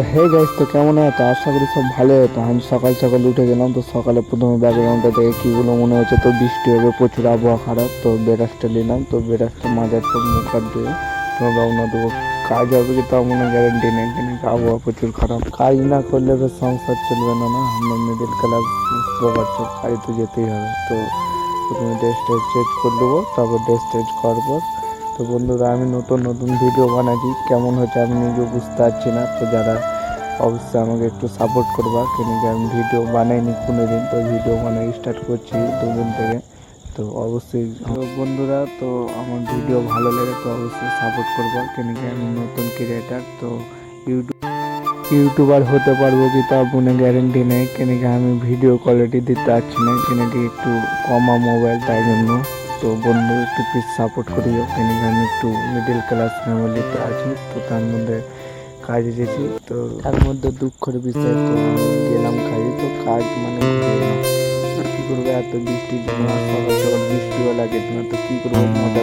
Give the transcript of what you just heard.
Hey guys, তো কেমন আছে? আশা করি সব ভালো। তো আমি সকাল সকাল উঠে গেলাম। তো সকালে প্রথমে ব্যাকগ্রাউন্ডটা দেখে কী বলে মনে হচ্ছে তো বৃষ্টি হবে, প্রচুর আবহাওয়া খারাপ। তো বেরাসটা নিলাম, তো বেরাসটা মাজার পর মুখ হাত ধুয়ে তো রওনা দেবো। কাজ হবে কি তার মনে গ্যারেন্টি নেই, কিন্তু আবহাওয়া প্রচুর খারাপ। কাজ না করলে তো সংসার চলবে না। না, আমরা মিডিল ক্লাস, বুঝতে পারছো, কাজ তো যেতেই হবে। তো প্রথমে ড্রেস ট্রেস চেঞ্জ করে দেবো, তারপর ড্রেস চেঞ্জ করার পর তো বন্ধুরা আমি নতুন নতুন ভিডিও বানাচ্ছি, কেমন হচ্ছে আমি নিজেও বুঝতে পারছি না। তো যারা অবশ্যই আমাকে একটু সাপোর্ট করবা, কেন কি আমি ভিডিও বানাইনি কোনো দিন। তো ভিডিও বানাই স্টার্ট করছি দুদিন থেকে। তো অবশ্যই তো বন্ধুরা, তো আমার ভিডিও ভালো লাগে তো অবশ্যই সাপোর্ট করবা, কেন কি আমি নতুন ক্রিয়েটার। তো ইউটিউবার হতে পারবো কি তা কোনো গ্যারেন্টি নেই, কেন কি আমি ভিডিও কোয়ালিটি দিতে পারছি না, কেন কি একটু কমা মোবাইল, তাই জন্য। তো বন্ধু একটু প্লিজ সাপোর্ট করিও, কেন কি আমি একটু মিডিল ক্লাস ফ্যামিলিতে আছি। তো তার মধ্যে কাজ এসেছি। তো তার মধ্যে দুঃখের বিষয়, তো আমি গেলাম কাজে, তো কাজ মানে ঘুরে এলাম। কী করবো, এত বৃষ্টির জন্য আর সকাল সকাল বৃষ্টিও লাগে না, তো কী করবো, মজা